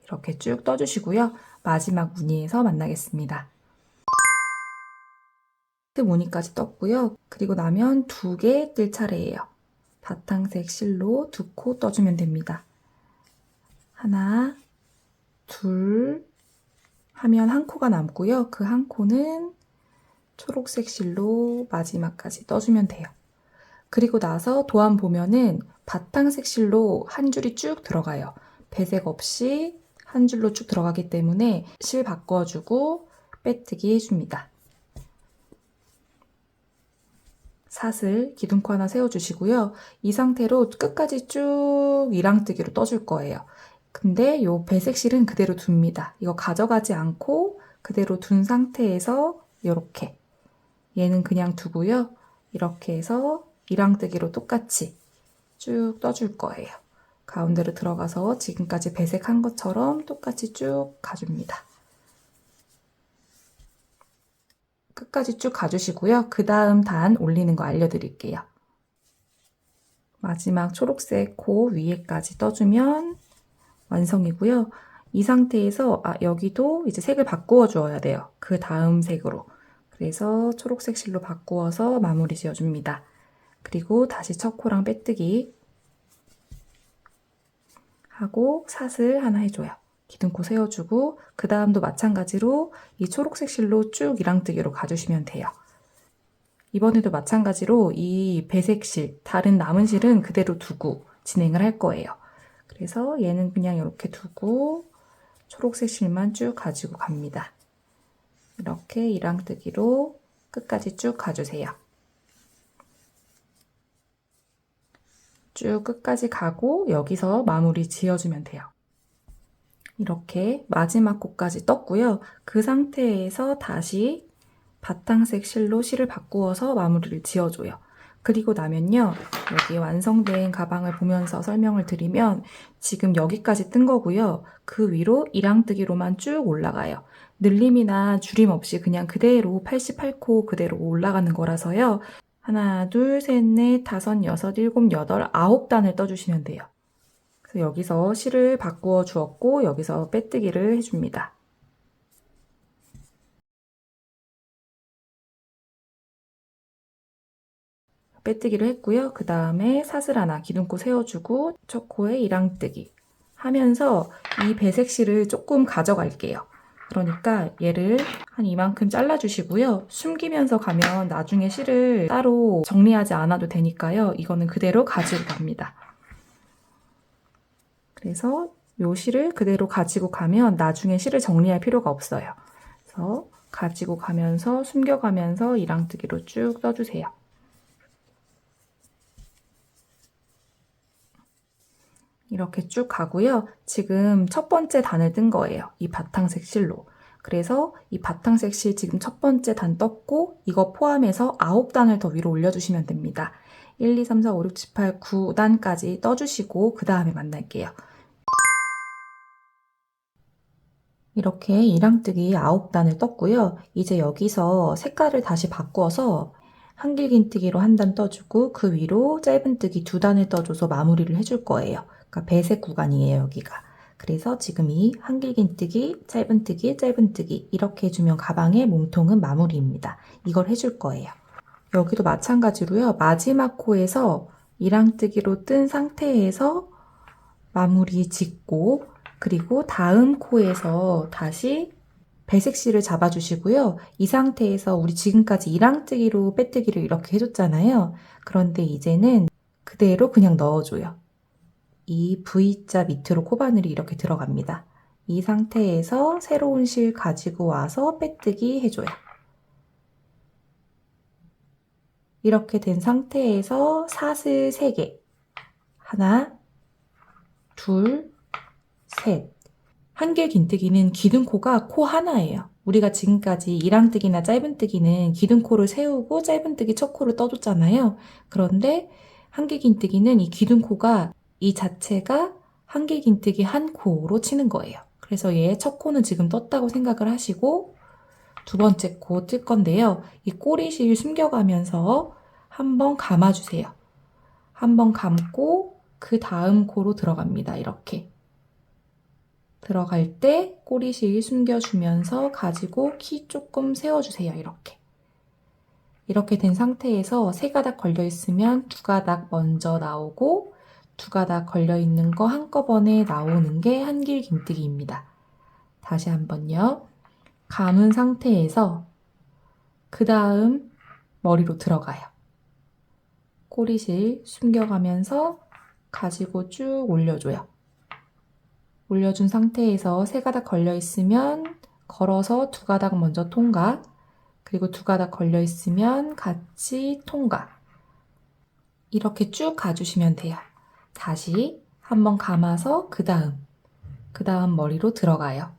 이렇게 쭉 떠주시고요. 마지막 무늬에서 만나겠습니다. 무늬까지 떴고요. 그리고 나면 2개 뜰 차례예요. 바탕색 실로 2코 떠주면 됩니다. 하나, 둘 하면 한 코가 남고요. 그 한 코는 초록색 실로 마지막까지 떠주면 돼요. 그리고 나서 도안 보면은 바탕색 실로 한 줄이 쭉 들어가요. 배색 없이 한 줄로 쭉 들어가기 때문에 실 바꿔주고 빼뜨기 해줍니다. 사슬 기둥코 하나 세워주시고요. 이 상태로 끝까지 쭉 이랑뜨기로 떠줄 거예요. 근데 요 배색실은 그대로 둡니다. 이거 가져가지 않고 그대로 둔 상태에서 이렇게 얘는 그냥 두고요. 이렇게 해서 이랑뜨기로 똑같이 쭉 떠줄 거예요. 가운데로 들어가서 지금까지 배색한 것처럼 똑같이 쭉 가줍니다. 끝까지 쭉 가주시고요. 그 다음 단 올리는 거 알려드릴게요. 마지막 초록색 코 위에까지 떠주면 완성이고요. 이 상태에서 여기도 이제 색을 바꾸어 주어야 돼요. 그 다음 색으로. 그래서 초록색 실로 바꾸어서 마무리 지어줍니다. 그리고 다시 첫 코랑 빼뜨기 하고 사슬 하나 해줘요. 기둥코 세워주고 그 다음도 마찬가지로 이 초록색 실로 쭉 이랑뜨기로 가주시면 돼요. 이번에도 마찬가지로 이 배색 실, 다른 남은 실은 그대로 두고 진행을 할 거예요. 그래서 얘는 그냥 이렇게 두고 초록색 실만 쭉 가지고 갑니다. 이렇게 이랑뜨기로 끝까지 쭉 가주세요. 쭉 끝까지 가고 여기서 마무리 지어주면 돼요. 이렇게 마지막 코까지 떴고요. 그 상태에서 다시 바탕색 실로 실을 바꾸어서 마무리를 지어줘요. 그리고 나면요, 여기 완성된 가방을 보면서 설명을 드리면 지금 여기까지 뜬 거고요. 그 위로 이랑뜨기로만 쭉 올라가요. 늘림이나 줄임 없이 그냥 그대로 88코 그대로 올라가는 거라서요. 하나, 둘, 셋, 넷, 다섯, 여섯, 일곱, 여덟, 9단을 떠주시면 돼요. 그래서 여기서 실을 바꾸어 주었고 여기서 빼뜨기를 해줍니다. 빼뜨기를 했고요. 그 다음에 사슬 하나 기둥코 세워주고 첫 코에 이랑뜨기 하면서 이 배색 실을 조금 가져갈게요. 그러니까 얘를 한 이만큼 잘라주시고요. 숨기면서 가면 나중에 실을 따로 정리하지 않아도 되니까요. 이거는 그대로 가지고 갑니다. 그래서 요 실을 그대로 가지고 가면 나중에 실을 정리할 필요가 없어요. 그래서 가지고 가면서 숨겨가면서 이랑뜨기로 쭉 떠주세요. 이렇게 쭉 가고요. 지금 첫 번째 단을 뜬 거예요. 이 바탕색 실로. 그래서 이 바탕색 실 지금 첫 번째 단 떴고 이거 포함해서 9단을 더 위로 올려주시면 됩니다. 1, 2, 3, 4, 5, 6, 7, 8, 9단까지 떠주시고 그 다음에 만날게요. 이렇게 이랑뜨기 9단을 떴고요. 이제 여기서 색깔을 다시 바꿔서 한길긴뜨기로 한 단 떠주고 그 위로 짧은뜨기 2단을 떠줘서 마무리를 해줄 거예요. 그러니까 배색 구간이에요, 여기가. 그래서 지금 이 한길긴뜨기, 짧은뜨기, 짧은뜨기 이렇게 해주면 가방의 몸통은 마무리입니다. 이걸 해줄 거예요. 여기도 마찬가지로요. 마지막 코에서 이랑뜨기로 뜬 상태에서 마무리 짓고 그리고 다음 코에서 다시 배색실을 잡아주시고요. 이 상태에서 우리 지금까지 이랑뜨기로 빼뜨기를 이렇게 해줬잖아요. 그런데 이제는 그대로 그냥 넣어줘요. 이 V자 밑으로 코바늘이 이렇게 들어갑니다. 이 상태에서 새로운 실 가지고 와서 빼뜨기 해줘요. 이렇게 된 상태에서 사슬 3개 하나, 둘, 셋 한길긴뜨기는 기둥코가 코 하나예요. 우리가 지금까지 이랑뜨기나 짧은뜨기는 기둥코를 세우고 짧은뜨기 첫 코를 떠줬잖아요. 그런데 한길긴뜨기는 이 기둥코가 이 자체가 한길긴뜨기 한 코로 치는 거예요. 그래서 얘 첫 코는 지금 떴다고 생각을 하시고 두 번째 코 뜰 건데요. 이 꼬리실 숨겨가면서 한번 감아주세요. 한번 감고 그 다음 코로 들어갑니다. 이렇게. 들어갈 때 꼬리실 숨겨주면서 가지고 키 조금 세워주세요. 이렇게. 이렇게 된 상태에서 3가닥 걸려있으면 2가닥 먼저 나오고 2가닥 걸려있는 거 한꺼번에 나오는 게 한길긴뜨기입니다. 다시 한번요. 감은 상태에서 그 다음 머리로 들어가요. 꼬리실 숨겨가면서 가지고 쭉 올려줘요. 올려준 상태에서 3가닥 걸려있으면 걸어서 2가닥 먼저 통과, 그리고 2가닥 걸려있으면 같이 통과. 이렇게 쭉 가주시면 돼요. 다시 한번 감아서 그 다음 머리로 들어가요.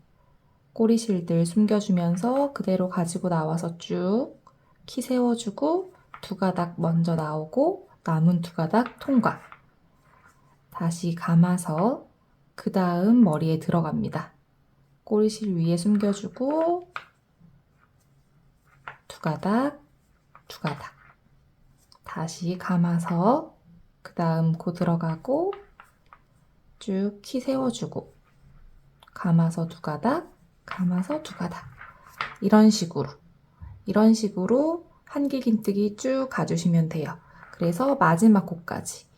꼬리실들 숨겨주면서 그대로 가지고 나와서 쭉 키 세워주고 2가닥 먼저 나오고 남은 2가닥 통과. 다시 감아서 그 다음 머리에 들어갑니다. 꼬리실 위에 숨겨주고 2가닥, 2가닥. 다시 감아서 그 다음 코 들어가고 쭉 키 세워주고 감아서 두 가닥, 감아서 두 가닥. 이런 식으로 한길긴뜨기 쭉 가주시면 돼요. 그래서 마지막 코까지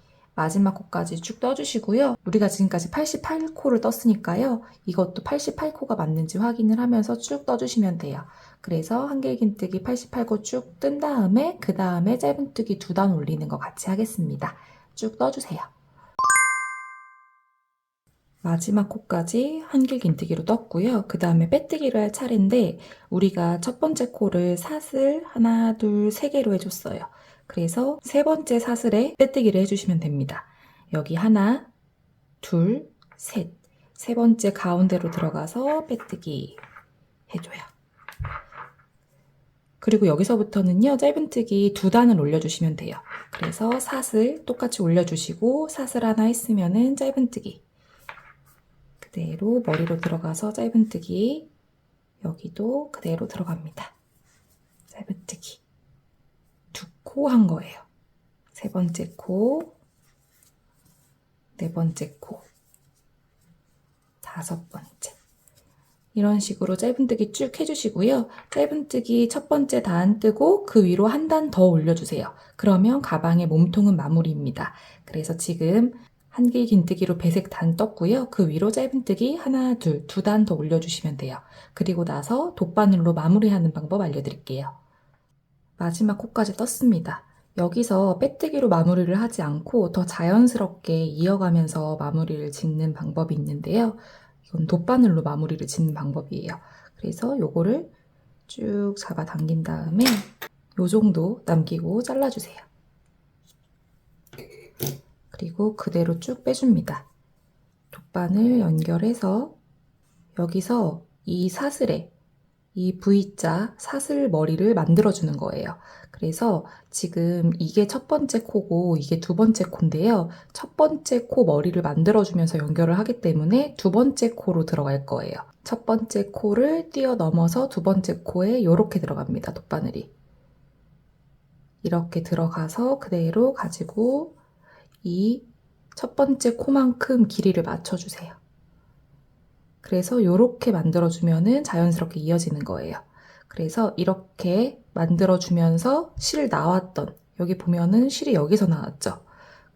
쭉 떠주시고요. 우리가 지금까지 88코를 떴으니까요. 이것도 88코가 맞는지 확인을 하면서 쭉 떠주시면 돼요. 그래서 한길긴뜨기 88코 쭉 뜬 다음에 그 다음에 짧은뜨기 2단 올리는 거 같이 하겠습니다. 쭉 떠주세요. 마지막 코까지 한길긴뜨기로 떴고요. 그 다음에 빼뜨기를 할 차례인데 우리가 첫 번째 코를 사슬 하나, 둘, 세 개로 해줬어요. 그래서 세 번째 사슬에 빼뜨기를 해주시면 됩니다. 여기 하나, 둘, 셋. 세 번째 가운데로 들어가서 빼뜨기 해줘요. 그리고 여기서부터는요, 짧은뜨기 2단을 올려주시면 돼요. 그래서 사슬 똑같이 올려주시고 사슬 하나 했으면은 짧은뜨기. 그대로 머리로 들어가서 짧은뜨기, 여기도 그대로 들어갑니다. 짧은뜨기 2코 한 거예요. 세 번째 코, 네 번째 코, 다섯 번째. 이런 식으로 짧은뜨기 쭉 해주시고요. 짧은뜨기 첫 번째 단 뜨고 그 위로 한 단 더 올려주세요. 그러면 가방의 몸통은 마무리입니다. 그래서 지금 한길긴뜨기로 배색 단 떴고요. 그 위로 짧은뜨기 하나, 둘, 2단 더 올려주시면 돼요. 그리고 나서 돗바늘로 마무리하는 방법 알려드릴게요. 마지막 코까지 떴습니다. 여기서 빼뜨기로 마무리를 하지 않고 더 자연스럽게 이어가면서 마무리를 짓는 방법이 있는데요. 이건 돗바늘로 마무리를 짓는 방법이에요. 그래서 요거를 쭉 잡아 당긴 다음에 요 정도 남기고 잘라주세요. 그리고 그대로 쭉 빼줍니다. 돗바늘 연결해서 여기서 이 사슬에 이 V자 사슬 머리를 만들어주는 거예요. 그래서 지금 이게 첫 번째 코고 이게 두 번째 코인데요. 첫 번째 코 머리를 만들어주면서 연결을 하기 때문에 두 번째 코로 들어갈 거예요. 첫 번째 코를 뛰어넘어서 두 번째 코에 이렇게 들어갑니다. 돗바늘이. 이렇게 들어가서 그대로 가지고 이 첫 번째 코만큼 길이를 맞춰주세요. 그래서 이렇게 만들어주면은 자연스럽게 이어지는 거예요. 그래서 이렇게 만들어주면서 실 나왔던, 여기 보면은 실이 여기서 나왔죠.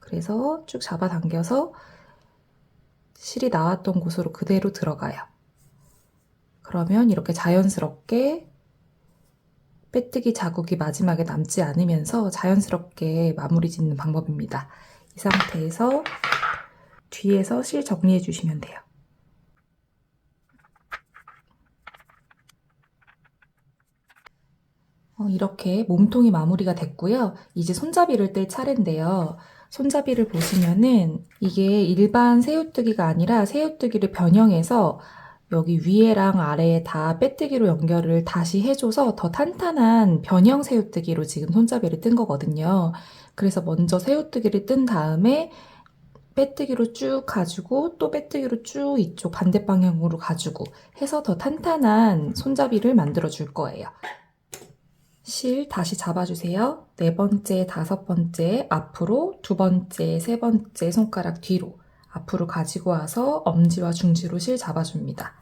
그래서 쭉 잡아당겨서 실이 나왔던 곳으로 그대로 들어가요. 그러면 이렇게 자연스럽게 빼뜨기 자국이 마지막에 남지 않으면서 자연스럽게 마무리 짓는 방법입니다. 이 상태에서 뒤에서 실 정리해 주시면 돼요. 이렇게 몸통이 마무리가 됐고요. 이제 손잡이를 뗄 차례인데요. 손잡이를 보시면은 이게 일반 새우뜨기가 아니라 새우뜨기를 변형해서 여기 위에랑 아래에 다 빼뜨기로 연결을 다시 해줘서 더 탄탄한 변형 새우뜨기로 지금 손잡이를 뜬 거거든요. 그래서 먼저 새우뜨기를 뜬 다음에 빼뜨기로 쭉 가지고 또 빼뜨기로 쭉 이쪽 반대 방향으로 가지고 해서 더 탄탄한 손잡이를 만들어 줄 거예요. 실 다시 잡아주세요. 네 번째, 다섯 번째 앞으로, 두 번째, 세 번째 손가락 뒤로 앞으로 가지고 와서 엄지와 중지로 실 잡아줍니다.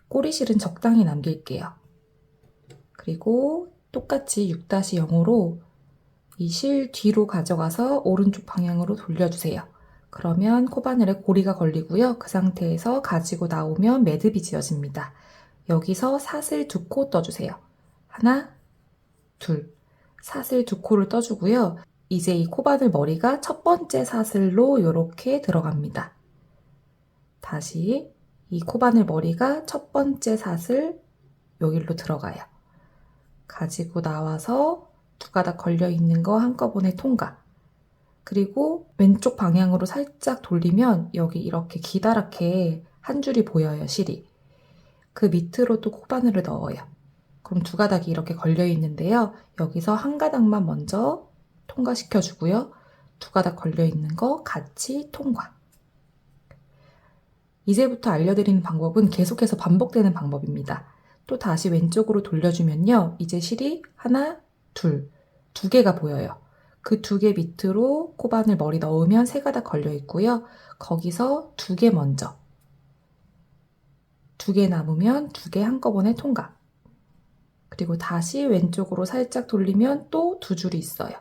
꼬리실은 적당히 남길게요. 그리고 똑같이 6-0으로 이 실 뒤로 가져가서 오른쪽 방향으로 돌려주세요. 그러면 코바늘에 고리가 걸리고요. 그 상태에서 가지고 나오면 매듭이 지어집니다. 여기서 사슬 2코 떠주세요. 하나, 둘. 사슬 2코를 떠주고요. 이제 이 코바늘 머리가 첫 번째 사슬로 이렇게 들어갑니다. 다시 이 코바늘 머리가 첫 번째 사슬 여기로 들어가요. 가지고 나와서 두 가닥 걸려있는 거 한꺼번에 통과. 그리고 왼쪽 방향으로 살짝 돌리면 여기 이렇게 기다랗게 한 줄이 보여요, 실이. 그 밑으로 또 코바늘을 넣어요. 그럼 두 가닥이 이렇게 걸려 있는데요. 여기서 한 가닥만 먼저 통과시켜 주고요. 두 가닥 걸려 있는 거 같이 통과. 이제부터 알려드리는 방법은 계속해서 반복되는 방법입니다. 또 다시 왼쪽으로 돌려주면요. 이제 실이 하나, 둘, 두 개가 보여요. 그 두 개 밑으로 코바늘 머리 넣으면 세 가닥 걸려 있고요. 거기서 두 개 먼저. 2개 남으면 2개 한꺼번에 통과. 그리고 다시 왼쪽으로 살짝 돌리면 또 2줄이 있어요.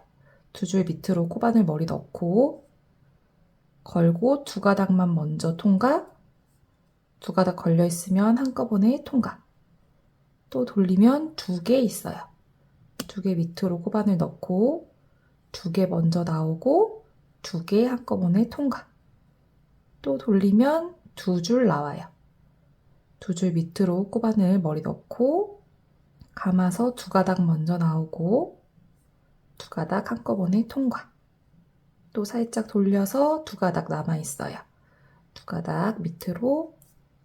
2줄 밑으로 코바늘 머리 넣고 걸고 2가닥만 먼저 통과. 2가닥 걸려 있으면 한꺼번에 통과. 또 돌리면 2개 있어요. 2개 밑으로 코바늘 넣고 2개 먼저 나오고 2개 한꺼번에 통과. 또 돌리면 2줄 나와요. 2줄 밑으로 코바늘 머리 넣고 감아서 2가닥 먼저 나오고 2가닥 한꺼번에 통과. 또 살짝 돌려서 2가닥 남아있어요. 2가닥 밑으로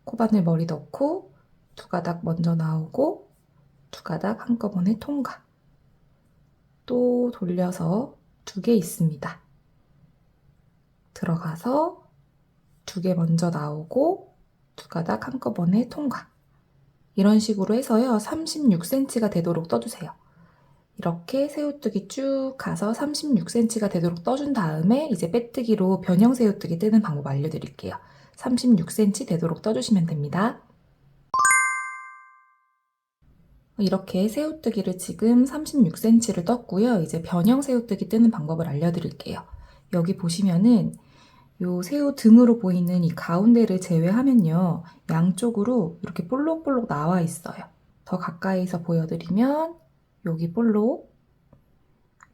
코바늘 머리 넣고 2가닥 먼저 나오고 2가닥 한꺼번에 통과. 또 돌려서 2개 있습니다. 들어가서 2개 먼저 나오고 2가닥 한꺼번에 통과. 이런 식으로 해서요 36cm가 되도록 떠주세요. 이렇게 새우뜨기 쭉 가서 36cm가 되도록 떠준 다음에 이제 빼뜨기로 변형 새우뜨기 뜨는 방법 알려드릴게요. 36cm 되도록 떠주시면 됩니다. 이렇게 새우뜨기를 지금 36cm를 떴고요. 이제 변형 새우뜨기 뜨는 방법을 알려드릴게요. 여기 보시면은 요 새우 등으로 보이는 이 가운데를 제외하면요. 양쪽으로 이렇게 볼록볼록 나와 있어요. 더 가까이서 보여드리면 여기 볼록,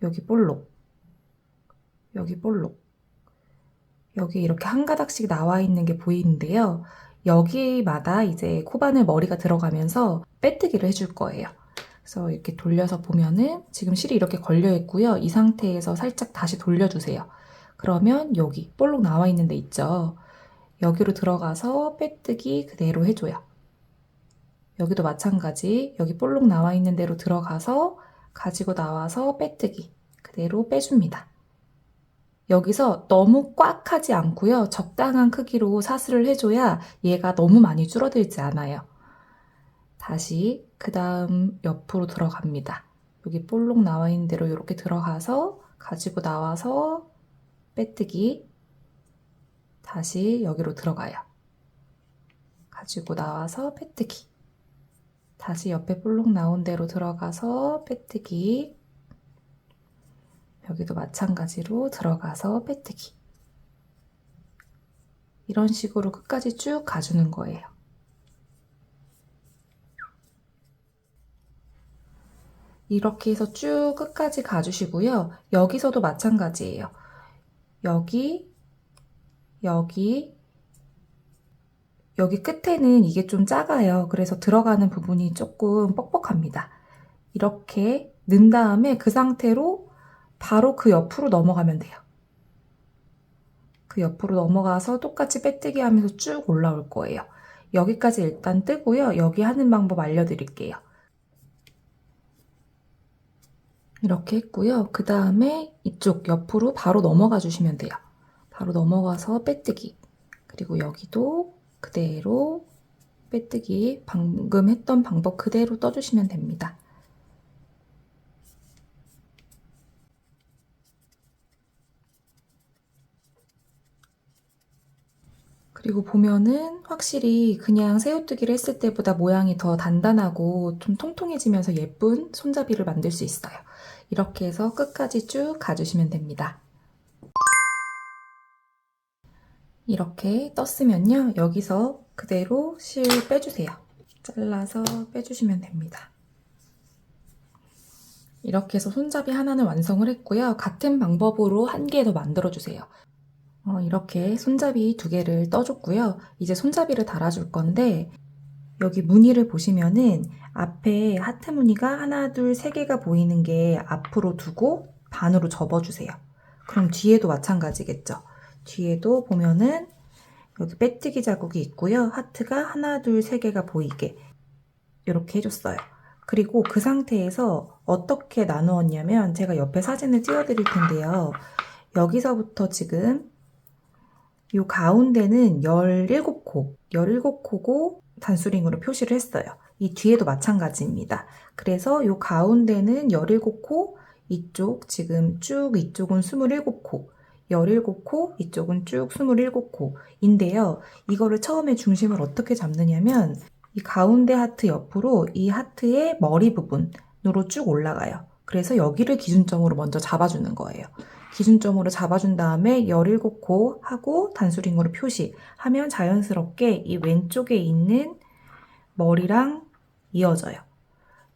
여기 볼록, 여기 볼록, 여기 이렇게 한 가닥씩 나와 있는 게 보이는데요. 여기마다 이제 코바늘 머리가 들어가면서 빼뜨기를 해줄 거예요. 그래서 이렇게 돌려서 보면은 지금 실이 이렇게 걸려 있고요. 이 상태에서 살짝 다시 돌려주세요. 그러면 여기 볼록 나와 있는 데 있죠. 여기로 들어가서 빼뜨기 그대로 해줘요. 여기도 마찬가지 여기 볼록 나와 있는 데로 들어가서 가지고 나와서 빼뜨기 그대로 빼줍니다. 여기서 너무 꽉 하지 않고요. 적당한 크기로 사슬을 해줘야 얘가 너무 많이 줄어들지 않아요. 다시 그 다음 옆으로 들어갑니다. 여기 볼록 나와 있는 대로 이렇게 들어가서 가지고 나와서 빼뜨기 다시 여기로 들어가요. 가지고 나와서 빼뜨기 다시 옆에 볼록 나온 대로 들어가서 빼뜨기 여기도 마찬가지로 들어가서 빼뜨기 이런 식으로 끝까지 쭉 가주는 거예요. 이렇게 해서 쭉 끝까지 가주시고요. 여기서도 마찬가지예요. 여기, 여기, 여기 끝에는 이게 좀 작아요. 그래서 들어가는 부분이 조금 뻑뻑합니다. 이렇게 넣은 다음에 그 상태로 바로 그 옆으로 넘어가면 돼요. 그 옆으로 넘어가서 똑같이 빼뜨기 하면서 쭉 올라올 거예요. 여기까지 일단 뜨고요. 여기 하는 방법 알려드릴게요. 이렇게 했고요. 그 다음에 이쪽 옆으로 바로 넘어가 주시면 돼요. 바로 넘어가서 빼뜨기. 그리고 여기도 그대로 빼뜨기 방금 했던 방법 그대로 떠주시면 됩니다. 그리고 보면은 확실히 그냥 새우뜨기를 했을 때보다 모양이 더 단단하고 좀 통통해지면서 예쁜 손잡이를 만들 수 있어요. 이렇게 해서 끝까지 쭉 가주시면 됩니다. 이렇게 떴으면요. 여기서 그대로 실 빼주세요. 잘라서 빼주시면 됩니다. 이렇게 해서 손잡이 하나는 완성을 했고요. 같은 방법으로 한 개 더 만들어주세요. 이렇게 손잡이 2개를 떠줬고요. 이제 손잡이를 달아줄 건데 여기 무늬를 보시면은 앞에 하트 무늬가 하나, 둘, 3개가 보이는 게 앞으로 두고 반으로 접어주세요. 그럼 뒤에도 마찬가지겠죠. 뒤에도 보면은 여기 빼뜨기 자국이 있고요. 하트가 하나, 둘, 3개가 보이게 이렇게 해줬어요. 그리고 그 상태에서 어떻게 나누었냐면 제가 옆에 사진을 띄워드릴 텐데요. 여기서부터 지금 이 가운데는 17코, 17코고 단수링으로 표시를 했어요. 이 뒤에도 마찬가지입니다. 그래서 이 가운데는 17코, 이쪽 지금 쭉 이쪽은 27코, 17코, 이쪽은 쭉 27코인데요. 이거를 처음에 중심을 어떻게 잡느냐면 이 가운데 하트 옆으로 이 하트의 머리 부분으로 쭉 올라가요. 그래서 여기를 기준점으로 먼저 잡아주는 거예요. 기준점으로 잡아준 다음에 17코 하고 단수링으로 표시하면 자연스럽게 이 왼쪽에 있는 머리랑 이어져요.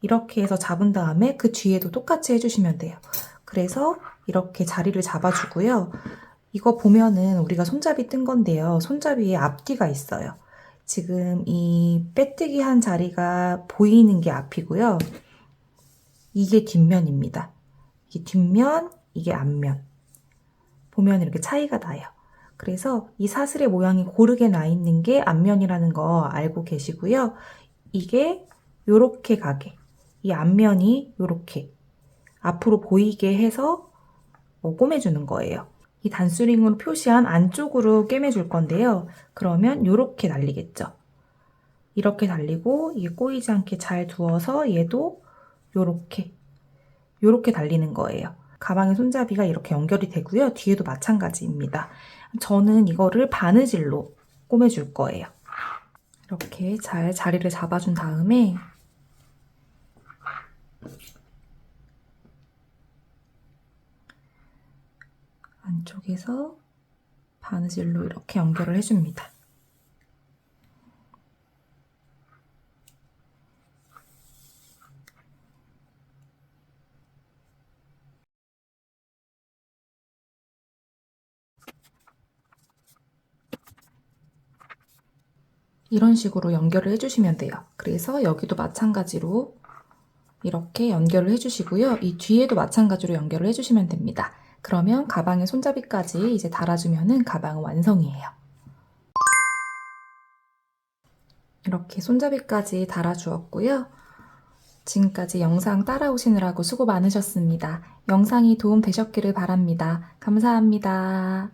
이렇게 해서 잡은 다음에 그 뒤에도 똑같이 해주시면 돼요. 그래서 이렇게 자리를 잡아주고요. 이거 보면은 우리가 손잡이 뜬 건데요. 손잡이에 앞뒤가 있어요. 지금 이 빼뜨기 한 자리가 보이는 게 앞이고요. 이게 뒷면입니다. 이게 뒷면, 이게 앞면. 보면 이렇게 차이가 나요. 그래서 이 사슬의 모양이 고르게 나 있는 게 앞면이라는 거 알고 계시고요. 이게 요렇게 가게, 이 앞면이 요렇게 앞으로 보이게 해서 꿰매주는 거예요. 이 단수링으로 표시한 안쪽으로 꿰매줄 건데요. 그러면 요렇게 달리겠죠. 이렇게 달리고 이게 꼬이지 않게 잘 두어서 얘도 요렇게 달리는 거예요. 가방의 손잡이가 이렇게 연결이 되고요. 뒤에도 마찬가지입니다. 저는 이거를 바느질로 꿰매줄 거예요. 이렇게 잘 자리를 잡아준 다음에 안쪽에서 바느질로 이렇게 연결을 해줍니다. 이런 식으로 연결을 해주시면 돼요. 그래서 여기도 마찬가지로 이렇게 연결을 해주시고요. 이 뒤에도 마찬가지로 연결을 해주시면 됩니다. 그러면 가방의 손잡이까지 이제 달아주면은 가방은 완성이에요. 이렇게 손잡이까지 달아주었고요. 지금까지 영상 따라오시느라고 수고 많으셨습니다. 영상이 도움 되셨기를 바랍니다. 감사합니다.